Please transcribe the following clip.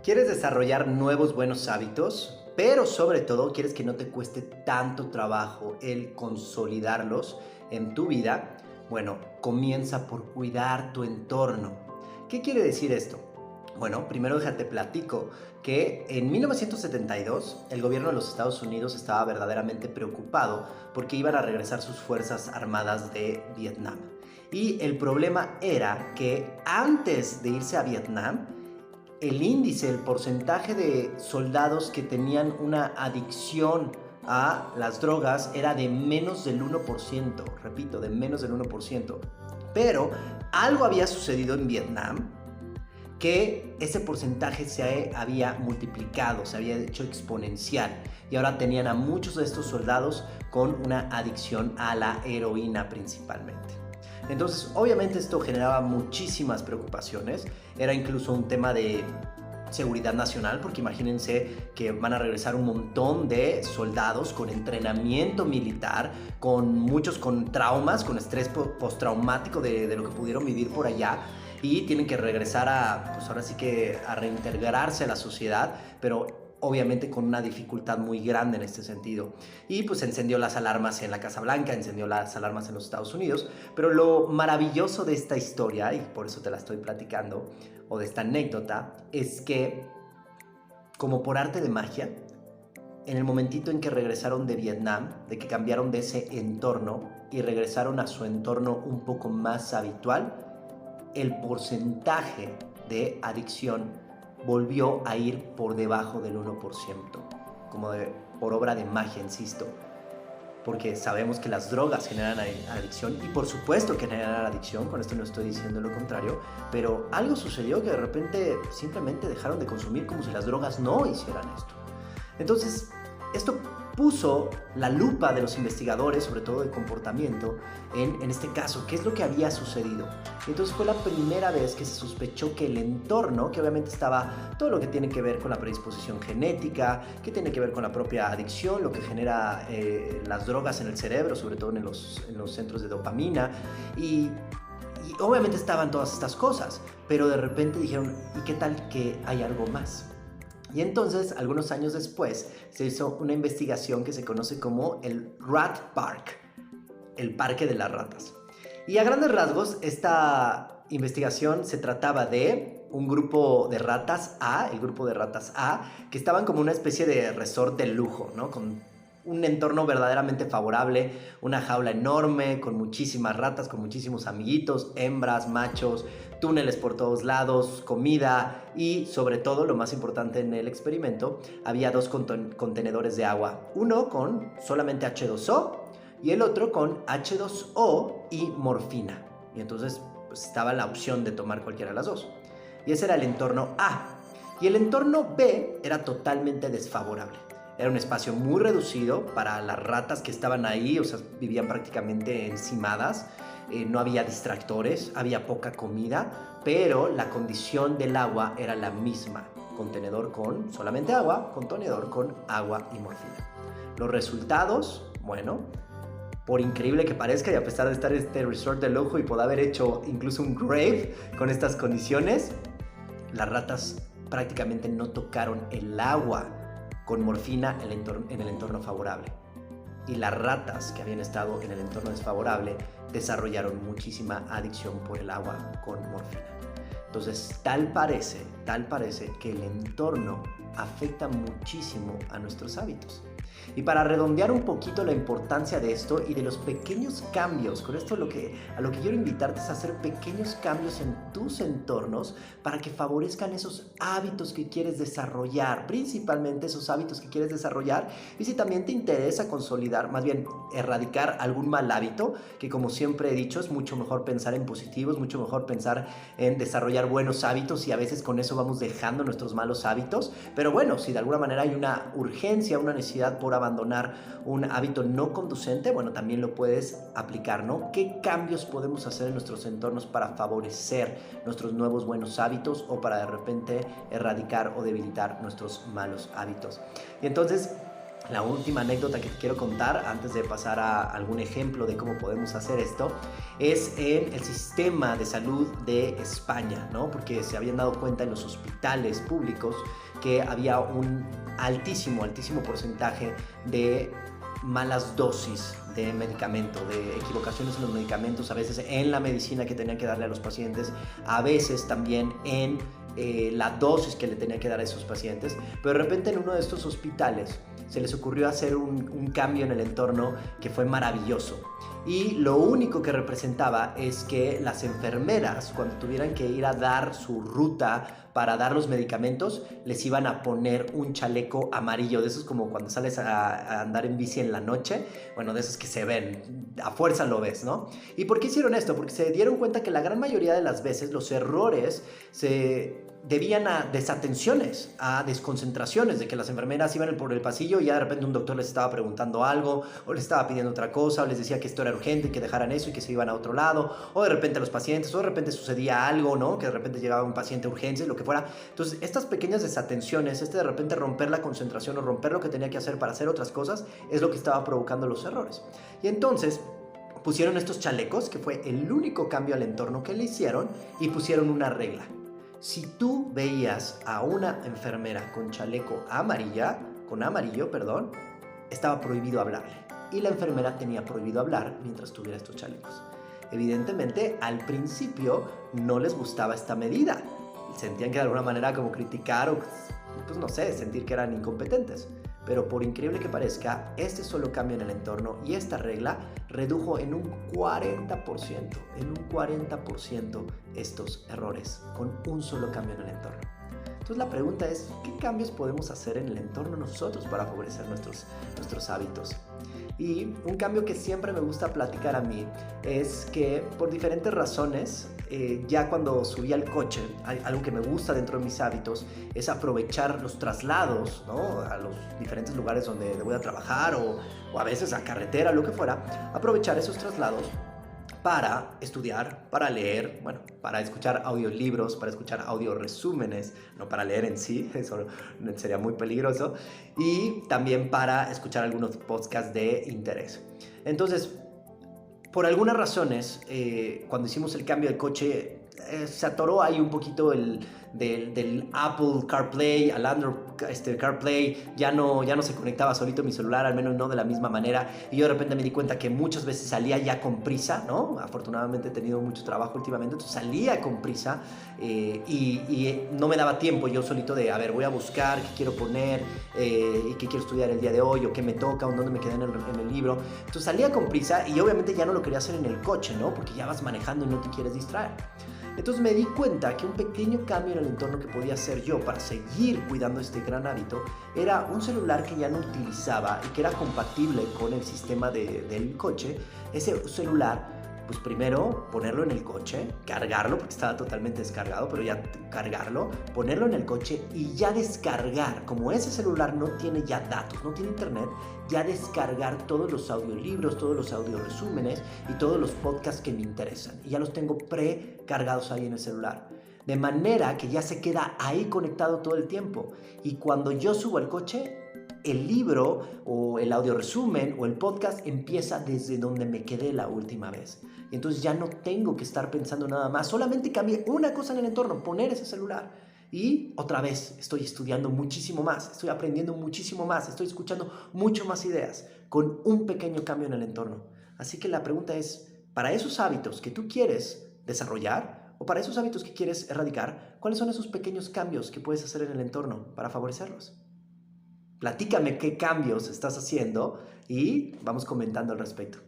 ¿Quieres desarrollar nuevos buenos hábitos? Pero sobre todo quieres que no te cueste tanto trabajo el consolidarlos en tu vida. Bueno, comienza por cuidar tu entorno. ¿Qué quiere decir esto? Bueno, primero déjate platico que en 1972 el gobierno de los Estados Unidos estaba verdaderamente preocupado porque iban a regresar sus fuerzas armadas de Vietnam. Y el problema era que antes de irse a Vietnam, el índice, el porcentaje de soldados que tenían una adicción a las drogas era de menos del 1%, repito, de menos del 1%. Pero algo había sucedido en Vietnam que ese porcentaje se había multiplicado, se había hecho exponencial y ahora tenían a muchos de estos soldados con una adicción a la heroína principalmente. Entonces, obviamente esto generaba muchísimas preocupaciones, era incluso un tema de seguridad nacional, porque imagínense que van a regresar un montón de soldados con entrenamiento militar, con muchos con traumas, con estrés postraumático de lo que pudieron vivir por allá, y tienen que regresar a, pues ahora sí que a reintegrarse a la sociedad, pero obviamente con una dificultad muy grande en este sentido. Y pues encendió las alarmas en la Casa Blanca, encendió las alarmas en los Estados Unidos, pero lo maravilloso de esta historia, y por eso te la estoy platicando, o de esta anécdota, es que como por arte de magia, en el momentito en que regresaron de Vietnam, de que cambiaron de ese entorno y regresaron a su entorno un poco más habitual, el porcentaje de adicción volvió a ir por debajo del 1%, como por obra de magia, insisto, porque sabemos que las drogas generan adicción y por supuesto que generan adicción, con esto no estoy diciendo lo contrario, pero algo sucedió que de repente simplemente dejaron de consumir como si las drogas no hicieran esto. Entonces, esto puso la lupa de los investigadores, sobre todo de comportamiento, en este caso, qué es lo que había sucedido. Entonces fue la primera vez que se sospechó que el entorno, que obviamente estaba todo lo que tiene que ver con la predisposición genética, que tiene que ver con la propia adicción, lo que genera las drogas en el cerebro, sobre todo en los centros de dopamina, y obviamente estaban todas estas cosas, pero de repente dijeron, ¿y qué tal que hay algo más? Y entonces, algunos años después, se hizo una investigación que se conoce como el Rat Park, el parque de las ratas. Y a grandes rasgos, esta investigación se trataba de un grupo de ratas A, el grupo de ratas A, que estaban como una especie de resort de lujo, ¿no? Con un entorno verdaderamente favorable, una jaula enorme, con muchísimas ratas, con muchísimos amiguitos, hembras, machos, túneles por todos lados, comida y sobre todo, lo más importante en el experimento, había dos contenedores de agua, uno con solamente H2O y el otro con H2O y morfina. Y entonces pues, estaba la opción de tomar cualquiera de las dos. Y ese era el entorno A. Y el entorno B era totalmente desfavorable. Era un espacio muy reducido para las ratas que estaban ahí, o sea, vivían prácticamente encimadas. No había distractores, había poca comida, pero la condición del agua era la misma. Contenedor con solamente agua, contenedor con agua y morfina. Los resultados, bueno, por increíble que parezca y a pesar de estar en este resort de lujo y poder haber hecho incluso un grave con estas condiciones, las ratas prácticamente no tocaron el agua con morfina en el entorno favorable. Y las ratas que habían estado en el entorno desfavorable desarrollaron muchísima adicción por el agua con morfina. Entonces, tal parece que el entorno afecta muchísimo a nuestros hábitos. Y para redondear un poquito la importancia de esto y de los pequeños cambios, con esto a lo que quiero invitarte es a hacer pequeños cambios en tus entornos para que favorezcan esos hábitos que quieres desarrollar, principalmente esos hábitos que quieres desarrollar. Y si también te interesa consolidar, más bien erradicar algún mal hábito, que como siempre he dicho, es mucho mejor pensar en positivo, es mucho mejor pensar en desarrollar buenos hábitos y a veces con eso vamos dejando nuestros malos hábitos. Pero bueno, si de alguna manera hay una urgencia, una necesidad por abandonar un hábito no conducente, bueno, también lo puedes aplicar, ¿no? ¿Qué cambios podemos hacer en nuestros entornos para favorecer nuestros nuevos buenos hábitos o para de repente erradicar o debilitar nuestros malos hábitos? Y entonces, La última anécdota que te quiero contar antes de pasar a algún ejemplo de cómo podemos hacer esto es en el sistema de salud de España, ¿no? Porque se habían dado cuenta en los hospitales públicos que había un altísimo porcentaje de malas dosis de medicamento, de equivocaciones en los medicamentos, a veces en la medicina que tenían que darle a los pacientes, a veces también en la dosis que le tenía que dar a esos pacientes, pero de repente en uno de estos hospitales se les ocurrió hacer un cambio en el entorno que fue maravilloso. Y lo único que representaba es que las enfermeras, cuando tuvieran que ir a dar su ruta para dar los medicamentos, les iban a poner un chaleco amarillo, de esos como cuando sales a andar en bici en la noche, bueno, de esos que se ven, a fuerza lo ves, ¿no? ¿Y por qué hicieron esto? Porque se dieron cuenta que la gran mayoría de las veces los errores se debían a desatenciones, a desconcentraciones, de que las enfermeras iban por el pasillo y ya de repente un doctor les estaba preguntando algo, o les estaba pidiendo otra cosa, o les decía que esto era urgente y que dejaran eso y que se iban a otro lado, o de repente los pacientes, o de repente sucedía algo, ¿no? Que de repente llegaba un paciente a urgencias, lo que fuera. Entonces, estas pequeñas desatenciones, de repente romper la concentración o romper lo que tenía que hacer para hacer otras cosas, es lo que estaba provocando los errores. Y entonces pusieron estos chalecos, que fue el único cambio al entorno que le hicieron, y pusieron una regla. Si tú veías a una enfermera con chaleco amarillo, estaba prohibido hablarle. Y la enfermera tenía prohibido hablar mientras tuviera estos chalecos. Evidentemente, al principio no les gustaba esta medida. Sentían que de alguna manera como criticar o, pues no sé, sentir que eran incompetentes. Pero por increíble que parezca, este solo cambio en el entorno y esta regla redujo en un 40%, estos errores con un solo cambio en el entorno. Entonces la pregunta es, ¿qué cambios podemos hacer en el entorno nosotros para favorecer nuestros hábitos? Y un cambio que siempre me gusta platicar a mí es que por diferentes razones, ya cuando subí al coche, algo que me gusta dentro de mis hábitos es aprovechar los traslados, ¿no? A los diferentes lugares donde voy a trabajar o a veces a carretera, lo que fuera, aprovechar esos traslados para estudiar, para leer, bueno, para escuchar audiolibros, para escuchar audioresúmenes, no para leer en sí, eso sería muy peligroso, y también para escuchar algunos podcasts de interés. Entonces, por algunas razones, cuando hicimos el cambio de coche, se atoró ahí un poquito del Apple CarPlay al Android CarPlay, ya no se conectaba solito mi celular, al menos no de la misma manera, y yo de repente me di cuenta que muchas veces salía ya con prisa, ¿no? Afortunadamente he tenido mucho trabajo últimamente, entonces salía con prisa y no me daba tiempo yo solito de, a ver, voy a buscar qué quiero poner y qué quiero estudiar el día de hoy o qué me toca o dónde me quedé en el libro. Entonces salía con prisa y obviamente ya no lo quería hacer en el coche, ¿no? Porque ya vas manejando y no te quieres distraer. Entonces me di cuenta que un pequeño cambio en el entorno que podía hacer yo para seguir cuidando este gran hábito era un celular que ya no utilizaba y que era compatible con el sistema del coche. Ese celular, pues primero ponerlo en el coche, cargarlo porque estaba totalmente descargado, pero ya cargarlo, ponerlo en el coche y ya descargar. Como ese celular no tiene ya datos, no tiene internet, ya descargar todos los audiolibros, todos los audioresúmenes y todos los podcasts que me interesan. Y ya los tengo precargados ahí en el celular. De manera que ya se queda ahí conectado todo el tiempo. Y cuando yo subo al coche, el libro o el audioresumen o el podcast empieza desde donde me quedé la última vez. Y entonces ya no tengo que estar pensando nada más. Solamente cambié una cosa en el entorno, poner ese celular. Y otra vez estoy estudiando muchísimo más, estoy aprendiendo muchísimo más, estoy escuchando mucho más ideas con un pequeño cambio en el entorno. Así que la pregunta es, para esos hábitos que tú quieres desarrollar o para esos hábitos que quieres erradicar, ¿cuáles son esos pequeños cambios que puedes hacer en el entorno para favorecerlos? Platícame qué cambios estás haciendo y vamos comentando al respecto.